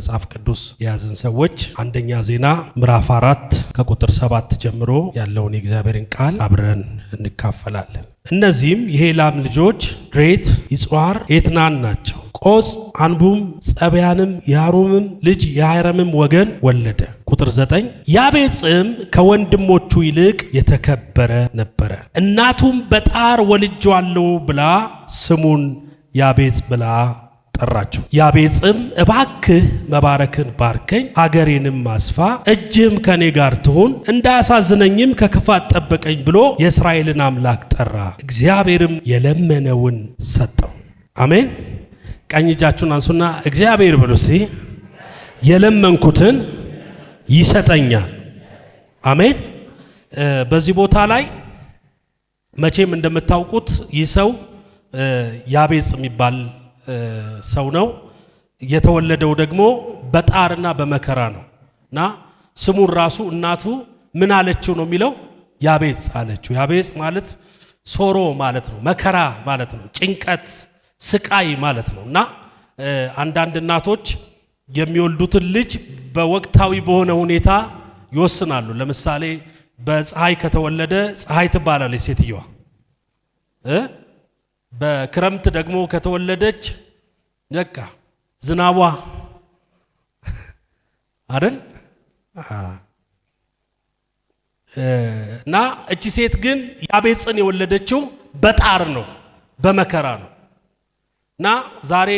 መጽሐፍ ቅዱስ የያዝን ሰዎች አንደኛ ዜና ምዕራፍ 4 ከቁጥር 7 ጀምሮ ያለውን የእግዚአብሔርን ቃል አብረን እንካፈላለን። እነዚህም የሄላም ልጆች ሬት፣ ይጽዋር፣ ኤትናን ናቸው። ቆጽ፣ አንቡም፣ ጸብያንም የአሩምም ልጅ የአይረምም ወገን ወለደ። ቁጥር 9 ያቤጽም ከወንድሞቹ ይልቅ የተከበረ ነበረ። እናቱም በጣር ወልጄዋለሁ ብላ ስሙን ያቤጽ ብላ ጠራቸው። ያቤጽም እባክህ መባረክን ባርከኝ፣ ሀገሬንም አስፋ፣ እጅህም ከኔ ጋር ትሁን፣ እንዳያሳዝነኝም ከክፋት ጠበቀኝ ብሎ የእስራኤልን አምላክ ጠራ። እግዚአብሔርም የለመነውን ሰጠው። አሜን። ቀኝ እጃችሁን አንሱና እግዚአብሔር ብሉ እስቲ። የለመንኩትን ይሰጠኛል። አሜን። በዚህ ቦታ ላይ መቼም እንደምታውቁት ይህ ሰው ያቤጽ የሚባል ሰው ነው። የተወለደው ደግሞ በጣርና በመከራ ነው እና ስሙን ራሱ እናቱ ምን አለችው ነው የሚለው? ያቤጽ አለችው። ያቤጽ ማለት ሶሮ ማለት ነው፣ መከራ ማለት ነው፣ ጭንቀት፣ ስቃይ ማለት ነው። እና አንዳንድ እናቶች የሚወልዱትን ልጅ በወቅታዊ በሆነ ሁኔታ ይወስናሉ። ለምሳሌ በፀሐይ ከተወለደ ፀሐይ ትባላለች ሴትየዋ። በክረምት ደግሞ ከተወለደች በቃ ዝናቧ አይደል? እና እቺ ሴት ግን ያቤጽን የወለደችው በጣር ነው፣ በመከራ ነው። እና ዛሬ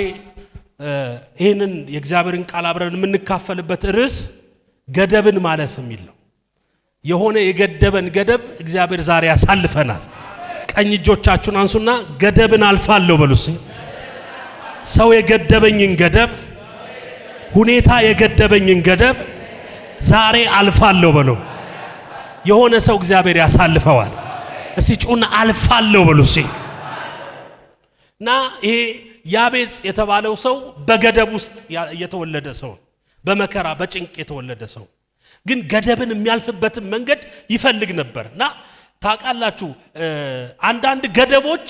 ይህንን የእግዚአብሔርን ቃል አብረን የምንካፈልበት ርዕስ ገደብን ማለፍ የሚል ነው። የሆነ የገደበን ገደብ እግዚአብሔር ዛሬ ያሳልፈናል። ቀኝ እጆቻችሁን አንሱና ገደብን አልፋለሁ በሉ። ሰው የገደበኝን ገደብ፣ ሁኔታ የገደበኝን ገደብ ዛሬ አልፋለሁ በሉ። የሆነ ሰው እግዚአብሔር ያሳልፈዋል። እስቲ ጩና አልፋለሁ በሉ። እና ይሄ ያቤጽ የተባለው ሰው በገደብ ውስጥ የተወለደ ሰው፣ በመከራ በጭንቅ የተወለደ ሰው ግን ገደብን የሚያልፍበትን መንገድ ይፈልግ ነበርና ታውቃላችሁ፣ አንዳንድ ገደቦች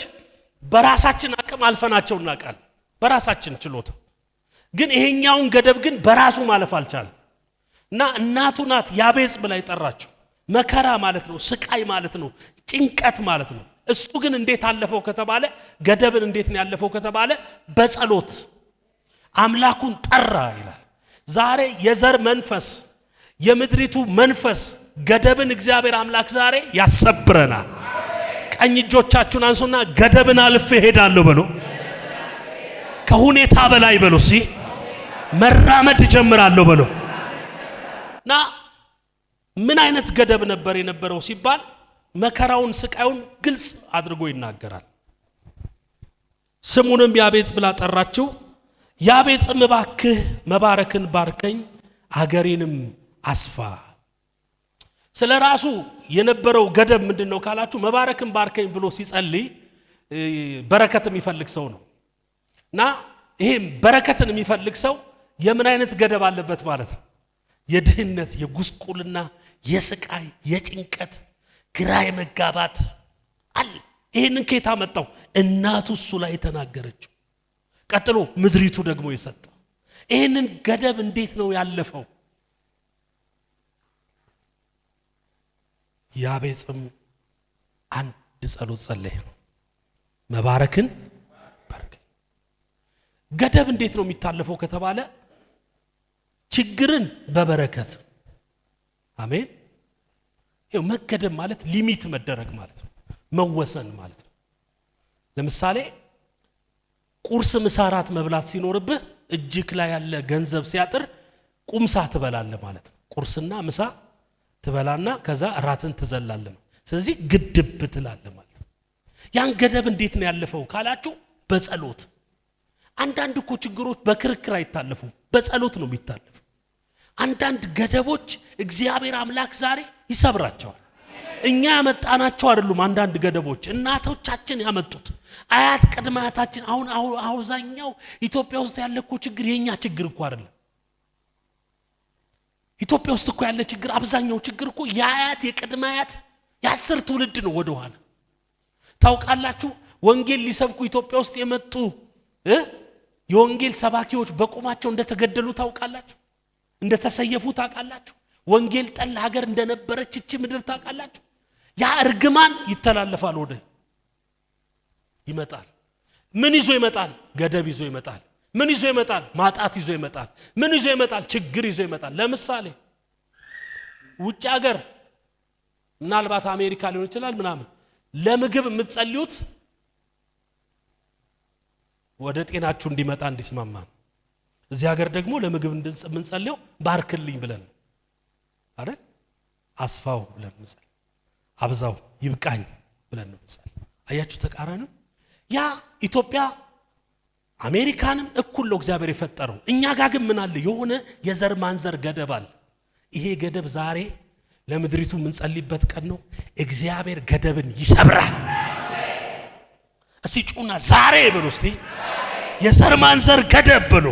በራሳችን አቅም አልፈናቸው እናውቃለን፣ በራሳችን ችሎታ። ግን ይሄኛውን ገደብ ግን በራሱ ማለፍ አልቻለም እና እናቱ ናት ያቤጽ ብላ የጠራችው። መከራ ማለት ነው፣ ስቃይ ማለት ነው፣ ጭንቀት ማለት ነው። እሱ ግን እንዴት አለፈው ከተባለ፣ ገደብን እንዴት ነው ያለፈው ከተባለ በጸሎት አምላኩን ጠራ ይላል። ዛሬ የዘር መንፈስ፣ የምድሪቱ መንፈስ ገደብን እግዚአብሔር አምላክ ዛሬ ያሰብረናል። ቀኝ እጆቻችሁን አንሱና ገደብን አልፌ ሄዳለሁ በሉ። ከሁኔታ በላይ በሉ። መራመድ ጀምራለሁ በሉ። እና ምን አይነት ገደብ ነበር የነበረው ሲባል መከራውን፣ ስቃዩን ግልጽ አድርጎ ይናገራል። ስሙንም ያቤጽ ብላ ጠራችው። ያቤጽም እባክህ መባረክን ባርከኝ፣ ሀገሬንም አስፋ። ስለ ራሱ የነበረው ገደብ ምንድነው ካላችሁ፣ መባረክን ባርከኝ ብሎ ሲጸልይ በረከት የሚፈልግ ሰው ነው። እና ይሄም በረከትን የሚፈልግ ሰው የምን አይነት ገደብ አለበት ማለት ነው? የድህነት፣ የጉስቁልና፣ የስቃይ፣ የጭንቀት፣ ግራ የመጋባት አለ። ይሄንን ከየት አመጣው? እናቱ እሱ ላይ ተናገረችው። ቀጥሎ ምድሪቱ ደግሞ የሰጠው። ይሄንን ገደብ እንዴት ነው ያለፈው? ያቤጽም አንድ ጸሎት ጸለየ፣ መባረክን ባርከኝ። ገደብ እንዴት ነው የሚታለፈው ከተባለ ችግርን በበረከት። አሜን። ይሄው መገደብ ማለት ሊሚት መደረግ ማለት ነው፣ መወሰን ማለት ነው። ለምሳሌ ቁርስ፣ ምሳ፣ ራት መብላት ሲኖርብህ እጅክ ላይ ያለ ገንዘብ ሲያጥር ቁምሳ ትበላለህ ማለት ነው። ቁርስና ምሳ ትበላና ከዛ ራትን ትዘላለህ። ስለዚህ ግድብ ትላለህ ማለት ነው። ያን ገደብ እንዴት ነው ያለፈው ካላችሁ በጸሎት። አንዳንድ እኮ ችግሮች በክርክር አይታለፉም፣ በጸሎት ነው የሚታለፉ። አንዳንድ ገደቦች እግዚአብሔር አምላክ ዛሬ ይሰብራቸዋል። እኛ ያመጣናቸው አይደሉም። አንዳንድ ገደቦች እናቶቻችን ያመጡት፣ አያት ቅድመ አያታችን። አሁን አብዛኛው ኢትዮጵያ ውስጥ ያለ እኮ ችግር የኛ ችግር እኮ አይደለም። ኢትዮጵያ ውስጥ እኮ ያለ ችግር፣ አብዛኛው ችግር እኮ የአያት የቅድመ አያት የ10 ትውልድ ነው ወደ ኋላ። ታውቃላችሁ፣ ወንጌል ሊሰብኩ ኢትዮጵያ ውስጥ የመጡ የወንጌል ሰባኪዎች በቁማቸው እንደተገደሉ ታውቃላችሁ? እንደተሰየፉ ታውቃላችሁ? ወንጌል ጠል ሀገር እንደነበረች እቺ ምድር ታውቃላችሁ? ያ እርግማን ይተላለፋል፣ ወደ ይመጣል። ምን ይዞ ይመጣል? ገደብ ይዞ ይመጣል። ምን ይዞ ይመጣል? ማጣት ይዞ ይመጣል። ምን ይዞ ይመጣል? ችግር ይዞ ይመጣል። ለምሳሌ ውጭ ሀገር ምናልባት አሜሪካ ሊሆን ይችላል ምናምን ለምግብ የምትጸልዩት ወደ ጤናችሁ እንዲመጣ እንዲስማማ። እዚህ ሀገር ደግሞ ለምግብ እንድንጸልየው ባርክልኝ ብለን አይደል? አስፋው ብለን እንጸልይ፣ አብዛው ይብቃኝ ብለን እንጸልይ። አያችሁ ተቃራኒ። ያ ኢትዮጵያ አሜሪካንም እኩል ነው እግዚአብሔር የፈጠረው። እኛ ጋር ግን ምን አለ? የሆነ የዘር ማንዘር ገደብ አለ። ይሄ ገደብ ዛሬ ለምድሪቱ የምንጸልይበት ቀን ነው። እግዚአብሔር ገደብን ይሰብራል። እስቲ ጩና ዛሬ ብሉ እስቲ የዘር ማንዘር ገደብ ብሉ።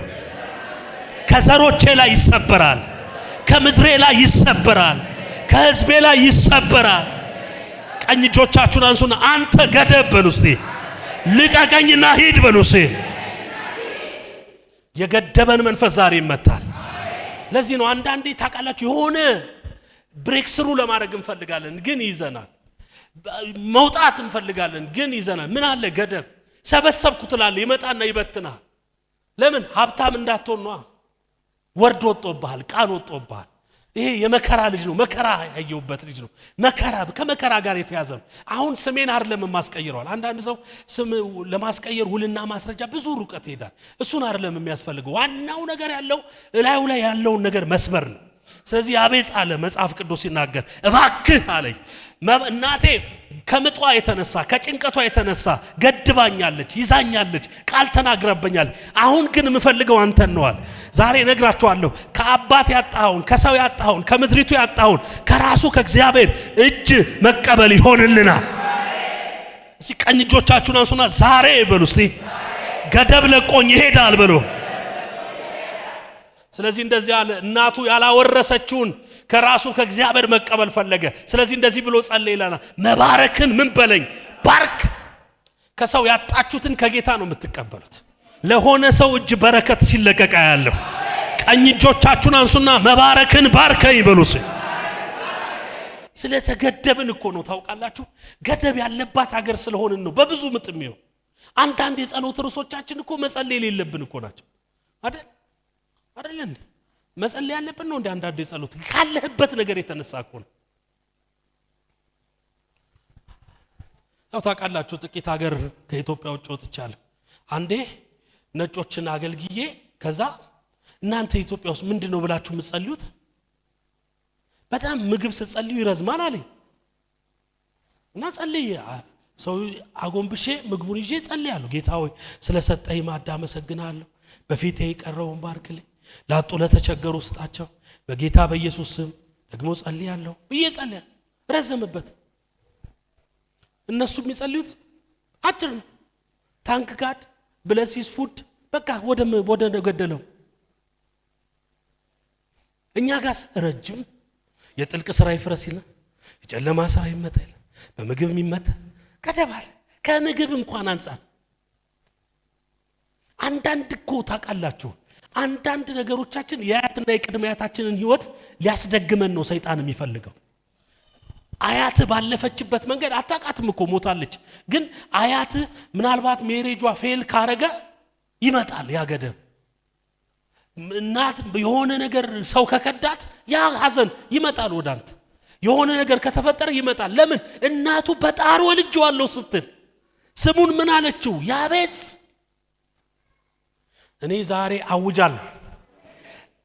ከዘሮቼ ላይ ይሰበራል፣ ከምድሬ ላይ ይሰበራል፣ ከህዝቤ ላይ ይሰበራል። ቀኝ እጆቻችሁን አንሱና አንተ ገደብ በሉ እስቲ ልቀቀኝና ሂድ በሉ እስቲ። የገደበን መንፈስ ዛሬ ይመታል። ለዚህ ነው አንዳንዴ ታውቃላችሁ የሆነ ብሬክ ስሩ ለማድረግ እንፈልጋለን ግን ይዘናል። መውጣት እንፈልጋለን ግን ይዘናል። ምን አለ? ገደብ ሰበሰብኩ ትላለህ፣ ይመጣና ይበትናል። ለምን? ሀብታም እንዳትሆን ነው። ወርድ ወጥቶብሃል፣ ቃል ወጥቶብሃል። ይሄ የመከራ ልጅ ነው፣ መከራ ያየውበት ልጅ ነው። መከራ ከመከራ ጋር የተያዘ ነው። አሁን ስሜን አይደለም ማስቀይረዋል። አንዳንድ ሰው ስም ለማስቀየር ውልና ማስረጃ ብዙ ሩቀት ይሄዳል። እሱን አይደለም የሚያስፈልገው። ዋናው ነገር ያለው እላዩ ላይ ያለውን ነገር መስበር ነው። ስለዚህ ያቤጽ አለ መጽሐፍ ቅዱስ ሲናገር እባክህ አለኝ እናቴ ከምጧ የተነሳ ከጭንቀቷ የተነሳ ገድባኛለች፣ ይዛኛለች፣ ቃል ተናግረበኛል። አሁን ግን የምፈልገው አንተን ነው አለ። ዛሬ ነግራችኋለሁ ከአባት ያጣውን፣ ከሰው ያጣውን፣ ከምድሪቱ ያጣውን ከራሱ ከእግዚአብሔር እጅ መቀበል ይሆንልናል። እስቲ ቀኝ እጆቻችሁን አንሱና ዛሬ በሉ እስቲ ገደብ ለቆኝ ይሄዳል በሉ። ስለዚህ እንደዚህ ያለ እናቱ ያላወረሰችውን ከራሱ ከእግዚአብሔር መቀበል ፈለገ። ስለዚህ እንደዚህ ብሎ ጸለየና መባረክን ምን በለኝ ባርክ። ከሰው ያጣችሁትን ከጌታ ነው የምትቀበሉት። ለሆነ ሰው እጅ በረከት ሲለቀቅ ያለው ቀኝ እጆቻችሁን አንሱና መባረክን ባርከኝ በሉት። ስለተገደብን እኮ ነው ታውቃላችሁ። ገደብ ያለባት ሀገር ስለሆንን ነው በብዙ ምጥሚው። አንዳንድ የጸሎት ርዕሶቻችን እኮ መጸለይ የሌለብን እኮ ናቸው አይደል? አይደል እንዴ? መጸለይ ያለብን ነው እንደ አንዳንድ የጸሎት ካለህበት ነገር የተነሳ እኮ ነው። ያው ታውቃላችሁ ጥቂት ሀገር ከኢትዮጵያ ውጭ ወጥቻለሁ። አንዴ ነጮችን አገልግዬ ከዛ እናንተ ኢትዮጵያ ውስጥ ምንድነው ብላችሁ የምትጸልዩት? በጣም ምግብ ስትጸልዩ ይረዝማል አለኝ እና ጸልዬ ሰው አጎንብሼ ምግቡን ይዤ ጸልያለሁ። ጌታ ሆይ ስለሰጠኝ ማዕድ አመሰግናለሁ፣ በፊቴ የቀረውን ባርክልኝ፣ ላጡ ለተቸገሩ ስጣቸው፣ በጌታ በኢየሱስ ስም ደግሞ ጸልያለሁ ብዬ ጸልያለሁ። ረዘመበት። እነሱ የሚጸልዩት አጭር ነው። ታንክ ጋድ ብለሲስ ፉድ በቃ ወደ ገደለው። እኛ ጋስ ረጅም የጥልቅ ስራ ይፍረስ ይላል፣ የጨለማ ስራ ይመታ ይላል፣ በምግብ የሚመታ ከደባል ከምግብ እንኳን አንጻር አንዳንድ እኮ ታውቃላችሁ አንዳንድ ነገሮቻችን የአያትና የቅድሚያታችንን ህይወት ሊያስደግመን ነው ሰይጣን የሚፈልገው። አያት ባለፈችበት መንገድ አታቃትም እኮ ሞታለች፣ ግን አያት ምናልባት ሜሬጇ ፌል ካረገ ይመጣል ያ ገደብ። እናት የሆነ ነገር ሰው ከከዳት ያ ሐዘን ይመጣል ወዳንተ። የሆነ ነገር ከተፈጠረ ይመጣል። ለምን? እናቱ በጣር ወልጄዋለሁ ስትል ስሙን ምን አለችው? ያቤጽ። እኔ ዛሬ አውጃለሁ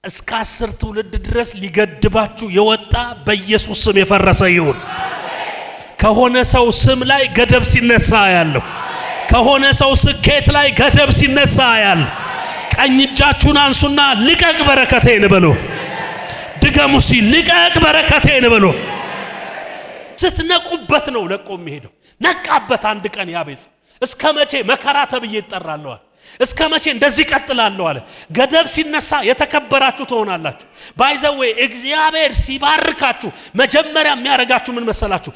እስከ 10 ትውልድ ድረስ ሊገድባችሁ የወጣ በኢየሱስ ስም የፈረሰ ይሁን። ከሆነ ሰው ስም ላይ ገደብ ሲነሳ ያለው፣ ከሆነ ሰው ስኬት ላይ ገደብ ሲነሳ ያለው፣ ቀኝ እጃችሁን አንሱና ልቀቅ በረከቴን በሉ። ድገሙሲ ልቀቅ በረከቴን በሉ። ስትነቁበት ነው ለቆ የሚሄደው። ነቃበት አንድ ቀን ያቤጽ። እስከ መቼ መከራ ተብዬ ይጠራለዋል። እስከ መቼ እንደዚህ ቀጥላለሁ አለ። ገደብ ሲነሳ የተከበራችሁ ትሆናላችሁ። ባይዘው እግዚአብሔር ሲባርካችሁ መጀመሪያ የሚያረጋችሁ ምን መሰላችሁ?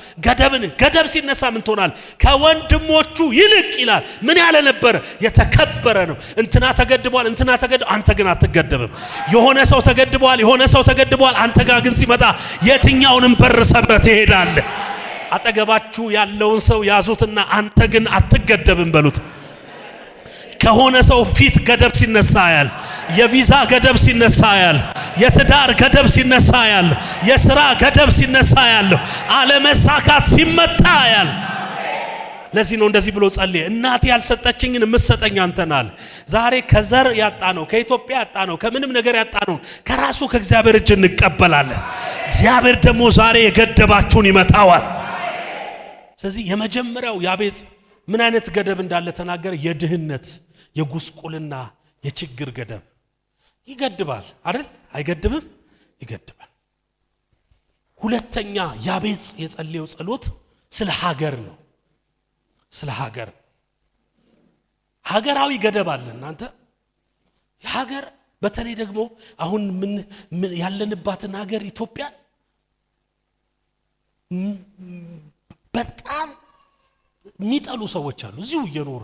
ገደብ ሲነሳ ምን ትሆናል? ከወንድሞቹ ይልቅ ይላል ምን ያለ ነበር? የተከበረ ነው። እንትና ተገድቧል፣ አንተ ግን አትገደብም። የሆነ ሰው ተገድቧል፣ አንተ ጋር ግን ሲመጣ የትኛውንም በር ሰብረህ ትሄዳለህ። አጠገባችሁ ያለውን ሰው ያዙትና አንተ ግን አትገደብም በሉት። ከሆነ ሰው ፊት ገደብ ሲነሳ ያል፣ የቪዛ ገደብ ሲነሳ ያል፣ የትዳር ገደብ ሲነሳ ያል፣ የሥራ ገደብ ሲነሳ ያል፣ አለመሳካት ሲመታ ያል። ለዚህ ነው እንደዚህ ብሎ ጸልየ እናቴ ያልሰጠችኝን የምትሰጠኝ አንተ ነህ። ዛሬ ከዘር ያጣ ነው፣ ከኢትዮጵያ ያጣ ነው፣ ከምንም ነገር ያጣ ነው ከራሱ ከእግዚአብሔር እጅ እንቀበላለን። እግዚአብሔር ደግሞ ዛሬ የገደባችሁን ይመታዋል። ስለዚህ የመጀመሪያው ያቤጽ ምን አይነት ገደብ እንዳለ ተናገረ? የድህነት፣ የጉስቁልና፣ የችግር ገደብ ይገድባል አይደል? አይገድብም? ይገድባል። ሁለተኛ ያቤጽ የጸለየው ጸሎት ስለ ሀገር ነው። ስለ ሀገራዊ ገደብ አለ እናንተ። የሀገር በተለይ ደግሞ አሁን ምን ያለንባትን ሀገር ኢትዮጵያን በጣም የሚጠሉ ሰዎች አሉ እዚሁ እየኖሩ።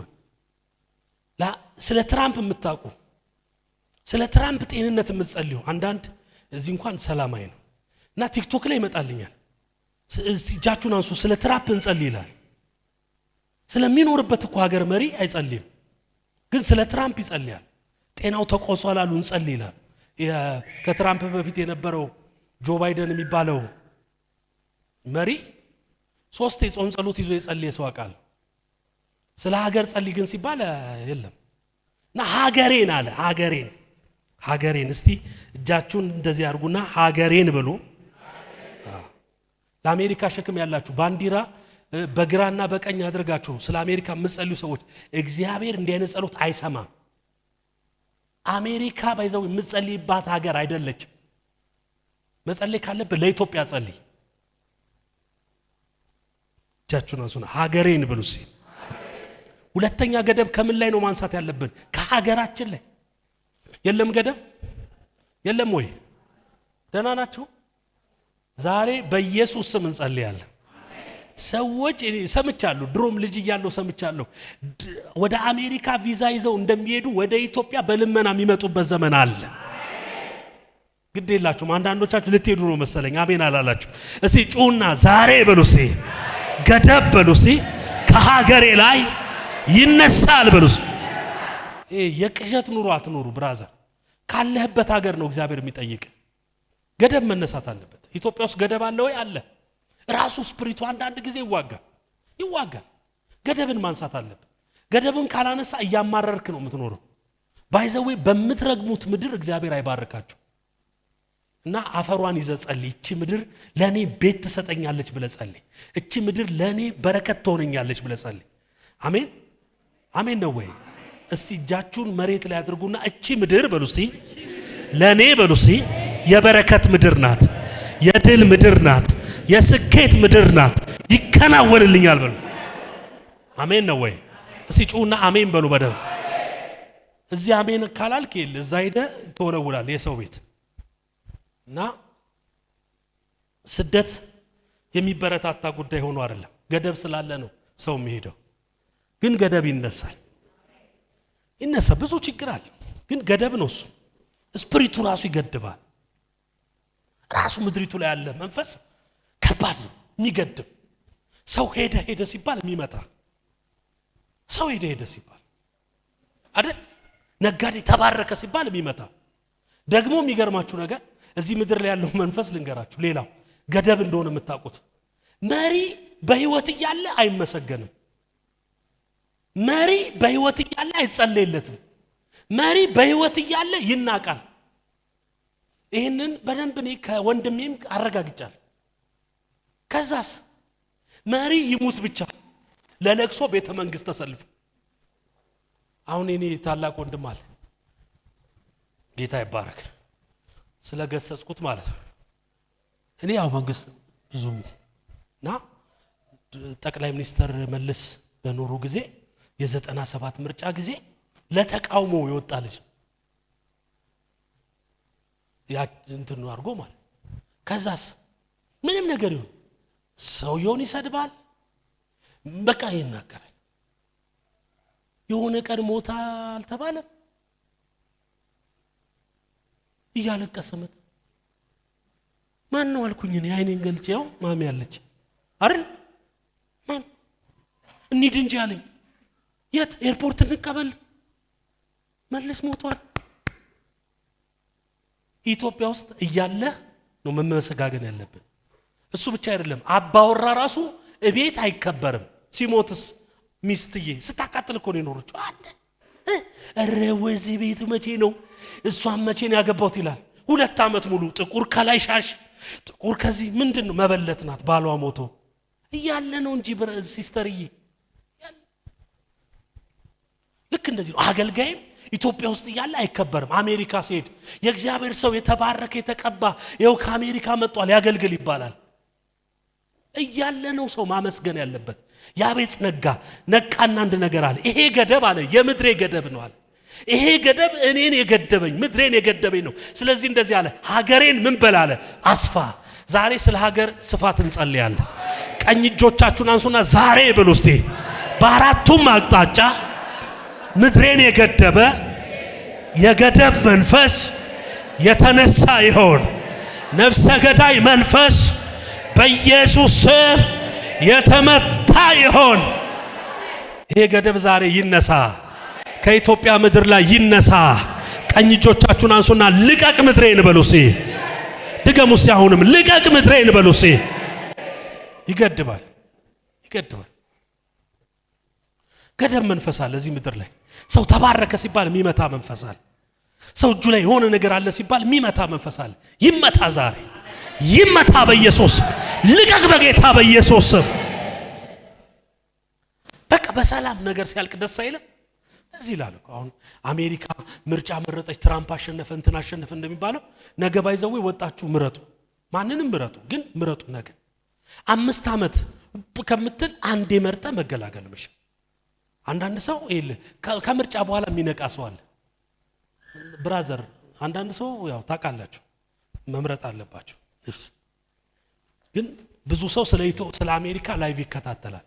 ስለ ትራምፕ የምታውቁ፣ ስለ ትራምፕ ጤንነት የምትጸልዩ አንዳንድ እዚህ እንኳን ሰላማዊ ነው እና ቲክቶክ ላይ ይመጣልኛል። እጃችሁን አንሱ ስለ ትራምፕ እንጸልይ ይላል። ስለሚኖርበት እኮ ሀገር መሪ አይጸልይም፣ ግን ስለ ትራምፕ ይጸልያል። ጤናው ተቆሷል አሉ እንጸልይ ይላል። ከትራምፕ በፊት የነበረው ጆ ባይደን የሚባለው መሪ 3 የጾም ጸሎት ይዞ የጸለየ ሰው አቃል። ስለ ሀገር ጸልይ ግን ሲባል የለም። እና ሀገሬን አለ። ሀገሬን እስቲ እጃችሁን እንደዚህ አድርጉና ሀገሬን ብሉ። ለአሜሪካ ሸክም ያላችሁ ባንዲራ በግራና በቀኝ አድርጋችሁ ስለ አሜሪካ የምትጸልዩ ሰዎች እግዚአብሔር እንዲህ አይነት ጸሎት አይሰማም። አሜሪካ ባይዘው የምትጸልይባት ሀገር አይደለችም። መጸለይ ካለበት ለኢትዮጵያ ጸልይ። እጃችሁን አንሱና ሀገሬን ብሉ። ሁለተኛ ገደብ ከምን ላይ ነው ማንሳት ያለብን? ከሀገራችን ላይ። የለም ገደብ የለም ወይ? ደህና ናችሁ? ዛሬ በኢየሱስ ስም እንጸልያለን። ሰዎች ሰምቻለሁ፣ ድሮም ልጅ እያለሁ ሰምቻለሁ፣ ወደ አሜሪካ ቪዛ ይዘው እንደሚሄዱ ወደ ኢትዮጵያ በልመና የሚመጡበት ዘመን አለ። ግድ የላችሁም። አንዳንዶቻችሁ ልትሄዱ ነው መሰለኝ። አሜን አላላችሁ? እስቲ ጩና ዛሬ በሉሲ ገደብ በሉሲ ከሀገሬ ላይ ይነሳል በሉሲ። የቅዠት ኑሮ አትኑሩ ብራዘር። ካለህበት ሀገር ነው እግዚአብሔር የሚጠይቅ። ገደብ መነሳት አለበት። ኢትዮጵያ ውስጥ ገደብ አለ ወይ? አለ። ራሱ ስፒሪቱ አንዳንድ ጊዜ ይዋጋል። ገደብን ማንሳት አለበት። ገደብን ካላነሳ እያማረርክ ነው የምትኖረው። ባይዘዌ በምትረግሙት ምድር እግዚአብሔር አይባርካችሁ። እና አፈሯን ይዘህ ጸልይ። እቺ ምድር ለኔ ቤት ትሰጠኛለች ብለህ ጸልይ። እቺ ምድር ለኔ በረከት ትሆነኛለች ብለህ ጸልይ። አሜን አሜን ነው ወይ? እስቲ እጃችሁን መሬት ላይ አድርጉና እቺ ምድር በሉሲ ለኔ በሉሲ የበረከት ምድር ናት፣ የድል ምድር ናት፣ የስኬት ምድር ናት፣ ይከናወንልኛል በሉ። አሜን ነው ወይ? እስቲ ጩና አሜን በሉ በደንብ። እዚህ አሜን ካላልክ እዛ ሄደህ ትወለውላለህ የሰው ቤት። እና ስደት የሚበረታታ ጉዳይ ሆኖ አይደለም፣ ገደብ ስላለ ነው ሰው የሚሄደው። ግን ገደብ ይነሳ ብዙ ችግር አለ፣ ግን ገደብ ነው እሱ። ስፒሪቱ ራሱ ይገድባል። ራሱ ምድሪቱ ላይ ያለ መንፈስ ከባድ ነው የሚገድብ። ሰው ሄደ ሲባል የሚመታ ሰው ሄደ ሲባል አይደል? ነጋዴ ተባረከ ሲባል የሚመታ። ደግሞ የሚገርማችሁ ነገር እዚህ ምድር ላይ ያለው መንፈስ ልንገራችሁ፣ ሌላው ገደብ እንደሆነ የምታውቁት፣ መሪ በህይወት እያለ አይመሰገንም። መሪ በህይወት እያለ አይጸለይለትም። መሪ በህይወት እያለ ይናቃል። ይህንን በደንብ እኔ ከወንድሜም አረጋግጫለሁ። ከዛስ መሪ ይሙት ብቻ ለለቅሶ ቤተ መንግስት ተሰልፎ። አሁን እኔ ታላቅ ወንድም አለ፣ ጌታ ይባረክ፣ ስለገሰጽኩት ማለት ነው። እኔ ያው መንግስት ብዙና ጠቅላይ ሚኒስትር መለስ በኖሩ ጊዜ የ97 ምርጫ ጊዜ ለተቃውሞ የወጣ ልጅ ያ እንትን ነው አድርጎ ማለት ከዛስ ምንም ነገር ይሁን ሰውየውን ይሰድባል በቃ ይናገራል የሆነ ቀን ሞታል ተባለ እያለቀሰ መጣ ማን ነው አልኩኝ እኔ አይኔን ገልጬው ማሚ ያለች አይደል ማን እንሂድ እንጂ አለኝ የት ኤርፖርት እንቀበል መልስ ሞቷል ኢትዮጵያ ውስጥ እያለ ነው መመሰጋገን ያለብን እሱ ብቻ አይደለም አባወራ ራሱ እቤት አይከበርም ሲሞትስ ሚስትዬ ስታቃጥል እኮ ነው የኖረችው አለ እረወዚ ቤት መቼ ነው እሷን መቼ ነው ያገባውት ይላል 2 ዓመት ሙሉ ጥቁር ከላይ ሻሽ ጥቁር ከዚህ ምንድነው መበለት ናት ባሏ ሞቶ እያለ ነው እንጂ ሲስተርዬ ልክ እንደዚህ ነው አገልጋይም ኢትዮጵያ ውስጥ እያለ አይከበርም አሜሪካ ሲሄድ የእግዚአብሔር ሰው የተባረከ የተቀባ ይኸው ከአሜሪካ መጥቷል ያገልግል ይባላል እያለ ነው ሰው ማመስገን ያለበት ያቤጽ ነቃና አንድ ነገር አለ ይሄ ገደብ አለ የምድሬ ገደብ ነው አለ ይሄ ገደብ እኔን የገደበኝ ምድሬን የገደበኝ ነው ስለዚህ እንደዚህ አለ ሀገሬን ምን በላለ አስፋ ዛሬ ስለ ሀገር ስፋት እንጸልያለን ቀኝ እጆቻችሁን አንሱና ዛሬ በሉ እስቲ በአራቱም አቅጣጫ ምድሬን የገደበ የገደብ መንፈስ የተነሳ ይሆን ነፍሰ ገዳይ መንፈስ በኢየሱስ ስም የተመታ ይሆን ይሄ ገደብ ዛሬ ይነሳ ከኢትዮጵያ ምድር ላይ ይነሳ ቀኝ እጆቻችሁን አንሱና ልቀቅ ምድሬን በሉሲ ድገሙስ ያሁንም ልቀቅ ምድሬን በሉሲ ይገድባል ገደብ መንፈስ አለ እዚህ ምድር ላይ ሰው ተባረከ ሲባል የሚመታ መንፈስ አለ ሰው እጁ ላይ የሆነ ነገር አለ ሲባል የሚመታ መንፈስ አለ ይመታ ዛሬ ይመታ በኢየሱስ ልቀቅ በጌታ በኢየሱስ በቃ በሰላም ነገር ሲያልቅ ደስ አይልም እዚህ ይላል አሁን አሜሪካ ምርጫ መረጠች ትራምፕ አሸነፈ እንትን አሸነፈ እንደሚባለው ነገ ባይዘው ወጣችሁ ምረጡ ማንንም ምረጡ ግን ምረጡ ነገ 5 ዓመት ከምትል አንዴ መርጠ መገላገል መሽ አንዳንድ ሰው ይል ከምርጫ በኋላ የሚነቃ ሰው አለ ብራዘር አንዳንድ ሰው ያው ታውቃላችሁ መምረጥ አለባችሁ ግን ብዙ ሰው ስለ አሜሪካ ላይቭ ይከታተላል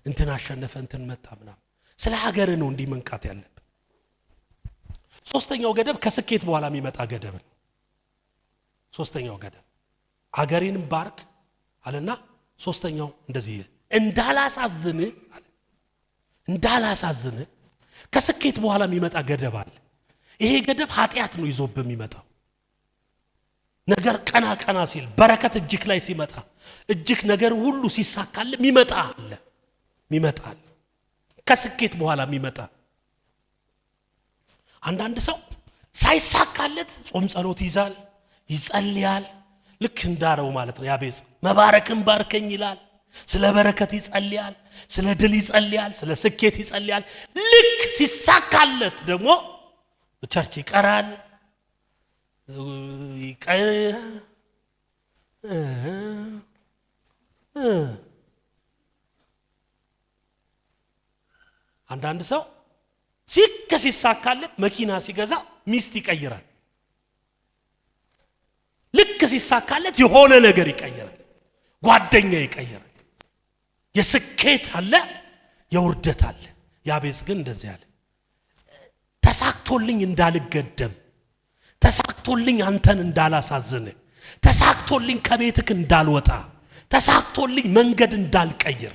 እንትን አሸነፈ እንትን መጣ ምናምን ስለ ሀገር ነው እንዲመንቃት ያለበት ሶስተኛው ገደብ ከስኬት በኋላ የሚመጣ ገደብ ነው ሶስተኛው ገደብ ሀገሬንም ባርክ አለና ሶስተኛው እንደዚህ እንዳላሳዝን ከስኬት በኋላ የሚመጣ ገደብ አለ ይሄ ገደብ ኃጢያት ነው ይዞብ የሚመጣው ነገር ቀና ሲል በረከት እጅክ ላይ ሲመጣ እጅክ ነገር ሁሉ ሲሳካል የሚመጣ ከስኬት በኋላ የሚመጣ አንዳንድ ሰው ሳይሳካለት ጾም ጸሎት ይዛል ይጸልያል ልክ እንዳረው ማለት ነው ያቤጽ መባረክን ባርከኝ ይላል ስለ በረከት ይጸልያል ስለ ድል ይጸልያል ስለ ስኬት ይጸልያል ልክ ሲሳካለት ደግሞ ቸርች ይቀራል አንዳንድ ሰው ሲሳካለት መኪና ሲገዛ ሚስት ይቀይራል ልክ ሲሳካለት የሆነ ነገር ይቀይራል ጓደኛ ይቀይራል የስኬት አለ የውርደት አለ ያቤጽ ግን እንደዚህ አለ ተሳክቶልኝ እንዳልገደም ተሳክቶልኝ አንተን እንዳላሳዝን ተሳክቶልኝ ከቤትክ እንዳልወጣ ተሳክቶልኝ መንገድ እንዳልቀይር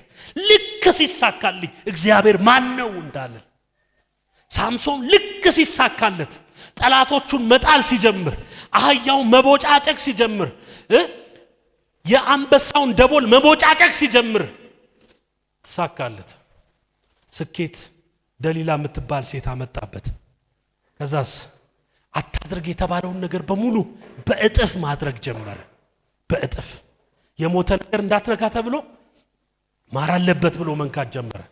ልክ ሲሳካልኝ እግዚአብሔር ማን ነው እንዳለ ሳምሶን ልክ ሲሳካለት ጠላቶቹን መጣል ሲጀምር አህያው መቦጫጨቅ ሲጀምር የአንበሳውን ደቦል መቦጫጨቅ ሲጀምር ተሳካለት ስኬት ደሊላ የምትባል ሴት አመጣበት ከዛስ አታድርግ የተባለውን ነገር በሙሉ በእጥፍ ማድረግ ጀመረ በእጥፍ የሞተ ነገር እንዳትነካ ተብሎ ማር አለበት ብሎ መንካት ጀመረ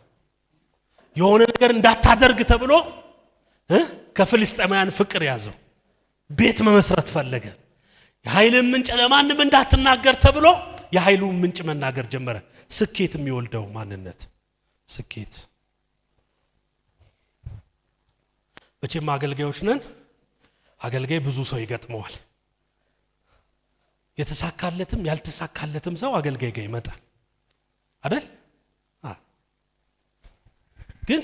የሆነ ነገር እንዳታደርግ ተብሎ ከፍልስጤማውያን ፍቅር ያዘው ቤት መመስረት ፈለገ የኃይልን ምንጭ ለማንም እንዳትናገር ተብሎ የኃይሉን ምንጭ መናገር ጀመረ ስኬት የሚወልደው ማንነት ስኬት መቼም አገልጋዮች ነን። አገልጋይ ብዙ ሰው ይገጥመዋል። የተሳካለትም ያልተሳካለትም ሰው አገልጋይ ጋር ይመጣል አይደል? ግን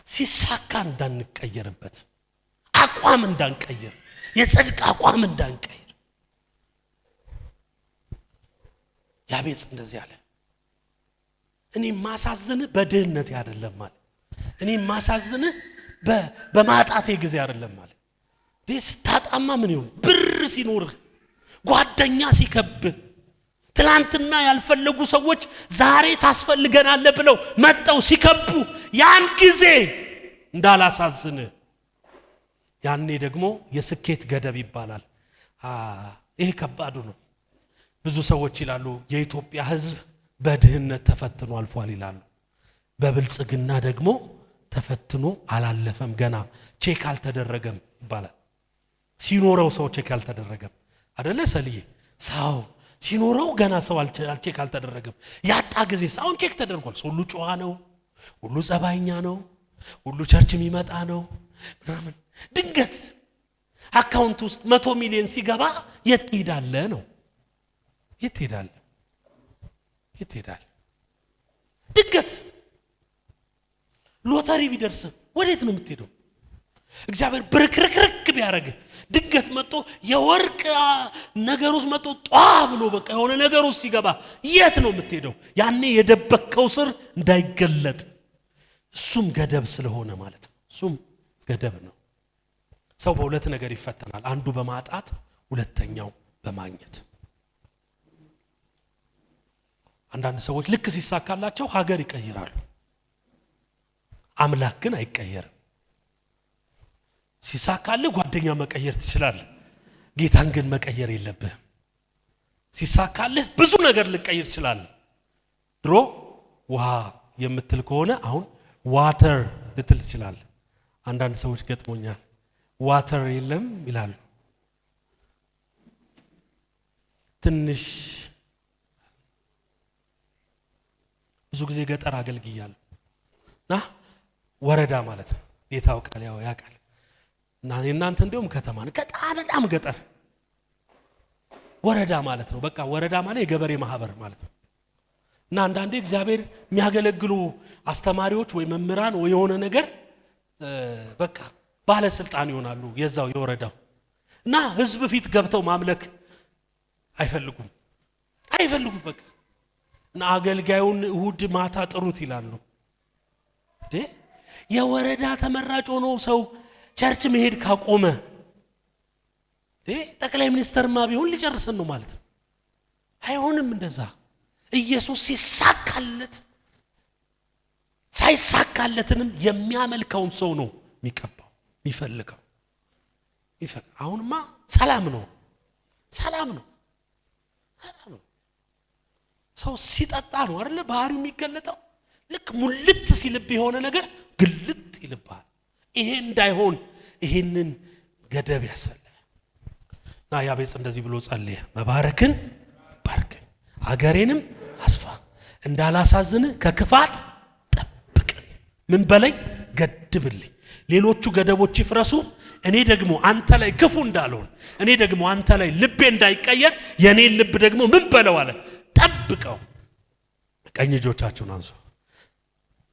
ሲሳካ እንዳንቀየርበት፣ አቋም እንዳንቀየር፣ የጽድቅ አቋም እንዳንቀየር። ያቤጽ እንደዚህ አለ፣ እኔ ማሳዝንህ በድህነቴ አይደለም ማለት፣ እኔ ማሳዝንህ በማጣቴ ጊዜ አይደለም ማለት። ስታጣማ ምን ይሁን? ብር ሲኖርህ፣ ጓደኛ ሲከብህ፣ ትላንትና ያልፈለጉ ሰዎች ዛሬ ታስፈልገናለህ ብለው መጣው ሲከቡ፣ ያን ጊዜ እንዳላሳዝንህ። ያኔ ደግሞ የስኬት ገደብ ይባላል። ይሄ ከባዱ ነው። ብዙ ሰዎች ይላሉ የኢትዮጵያ ሕዝብ በድህነት ተፈትኖ አልፏል ይላሉ። በብልጽግና ደግሞ ተፈትኖ አላለፈም፣ ገና ቼክ አልተደረገም ይባላል። ሲኖረው ሰው ቼክ አልተደረገም አይደለ? ሰልዬ ሰው ሲኖረው ገና ሰው ቼክ አልተደረገም። ያጣ ጊዜ ሰውን ቼክ ተደርጓል። ሁሉ ጨዋ ነው፣ ሁሉ ጸባይኛ ነው፣ ሁሉ ቸርች የሚመጣ ነው ምናምን። ድንገት አካውንት ውስጥ 100 ሚሊዮን ሲገባ የት ሄዳለ ነው? የት ሄዳለ? የት ሄዳለ? ድንገት ሎተሪ ቢደርስ ወዴት ነው የምትሄደው? እግዚአብሔር ብርክርክርክ ቢያረግ ድንገት መጥቶ የወርቅ ነገር ውስጥ መጥቶ ጧ ብሎ በቃ የሆነ ነገር ውስጥ ሲገባ የት ነው የምትሄደው? ያኔ የደበከው ስር እንዳይገለጥ፣ እሱም ገደብ ስለሆነ ማለት ነው። እሱም ገደብ ነው። ሰው በሁለት ነገር ይፈተናል። አንዱ በማጣት፣ ሁለተኛው በማግኘት። አንዳንድ ሰዎች ልክ ሲሳካላቸው ሀገር ይቀይራሉ። አምላክ ግን አይቀየርም። ሲሳካልህ ጓደኛ መቀየር ትችላለህ፣ ጌታን ግን መቀየር የለብህም። ሲሳካልህ ብዙ ነገር ልቀይር ትችላለህ። ድሮ ውሃ የምትል ከሆነ አሁን ዋተር ልትል ትችላለህ። አንዳንድ ሰዎች ገጥሞኛል፣ ዋተር የለም ይላሉ። ትንሽ ብዙ ጊዜ ገጠር አገልግያለሁ እና ወረዳ ማለት ነው። ጌታው ቃል ያውቃል። እና እናንተ እንደውም ከተማ ነው፣ በጣም ገጠር ወረዳ ማለት ነው። በቃ ወረዳ ማለት የገበሬ ማህበር ማለት ነው። እና አንዳንዴ እግዚአብሔር የሚያገለግሉ አስተማሪዎች ወይ መምህራን ወይ የሆነ ነገር በቃ ባለስልጣን ይሆናሉ የዛው የወረዳው። እና ህዝብ ፊት ገብተው ማምለክ አይፈልጉም። በቃ እና አገልጋዩን እሁድ ማታ ጥሩት ይላሉ። የወረዳ ተመራጭ ሆኖ ሰው ቸርች መሄድ ካቆመ ጠቅላይ ሚኒስተርማ ቢሆን ሊጨርሰን ነው ማለት ነው። አይሆንም እንደዛ። ኢየሱስ ሲሳካለት ሳይሳካለትንም የሚያመልከውን ሰው ነው የሚቀባው የሚፈልገው። አሁንማ ሰላም ነው። ሰው ሲጠጣ ነው አይደለ ባህሪው የሚገለጠው። ልክ ሙልት ሲልብ የሆነ ነገር ግልጥ ይልባል። ይሄ እንዳይሆን ይሄንን ገደብ ያስፈልጋል። እና ያቤጽ እንደዚህ ብሎ ጸለየ፣ መባረክን ባርከኝ፣ አገሬንም አስፋ፣ እንዳላሳዝን ከክፋት ጠብቀኝ። ምን በለኝ? ገድብልኝ። ሌሎቹ ገደቦች ይፍረሱ፣ እኔ ደግሞ አንተ ላይ ክፉ እንዳልሆን፣ እኔ ደግሞ አንተ ላይ ልቤ እንዳይቀየር፣ የኔን ልብ ደግሞ ምን በለው አለ? ጠብቀው። ቀኝ እጆቻችሁን አንሱ።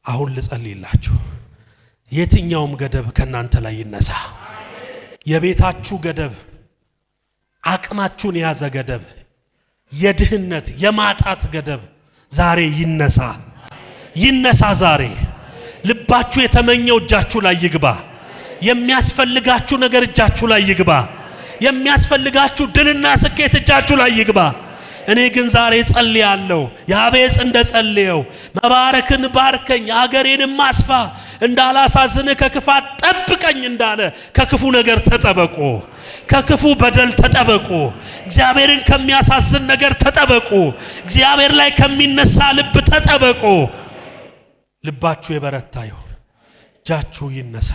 አሁን ልጸልይላችሁ። የትኛውም ገደብ ከናንተ ላይ ይነሳ። የቤታችሁ ገደብ፣ አቅማችሁን የያዘ ገደብ፣ የድህነት የማጣት ገደብ ዛሬ ይነሳ ዛሬ። ልባችሁ የተመኘው እጃችሁ ላይ ይግባ። የሚያስፈልጋችሁ ነገር እጃችሁ ላይ ይግባ። የሚያስፈልጋችሁ ድልና ስኬት እጃችሁ ላይ ይግባ። እኔ ግን ዛሬ ጸልያለሁ ያቤጽ እንደጸለየው መባረክን ባርከኝ አገሬንም አስፋ እንዳላሳዝን ከክፋት ጠብቀኝ እንዳለ ከክፉ ነገር ተጠበቁ፣ ከክፉ በደል ተጠበቁ፣ እግዚአብሔርን ከሚያሳዝን ነገር ተጠበቁ፣ እግዚአብሔር ላይ ከሚነሳ ልብ ተጠበቁ። ልባችሁ የበረታ ይሁን፣ እጃችሁ ይነሳ፣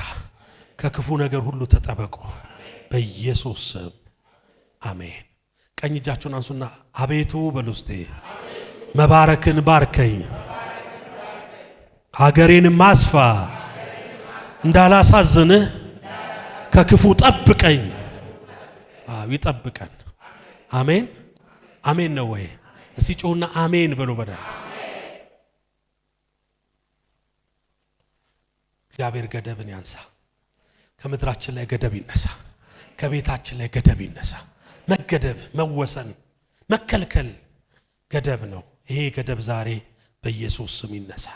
ከክፉ ነገር ሁሉ ተጠበቁ በኢየሱስ ስም አሜን። ቀኝ እጃችሁን አንሱና አቤቱ በሉ እስቲ መባረክን ባርከኝ ሀገሬንም አስፋ እንዳላሳዝንህ ከክፉ ጠብቀኝ። ይጠብቀን። አሜን አሜን ነው ወይ? እስቲ ጮህና አሜን በሉ። እግዚአብሔር ገደብን ያንሳ። ከምድራችን ላይ ገደብ ይነሳ። ከቤታችን ላይ ገደብ ይነሳ። መገደብ፣ መወሰን፣ መከልከል ገደብ ነው። ይሄ ገደብ ዛሬ በኢየሱስ ስም ይነሳ።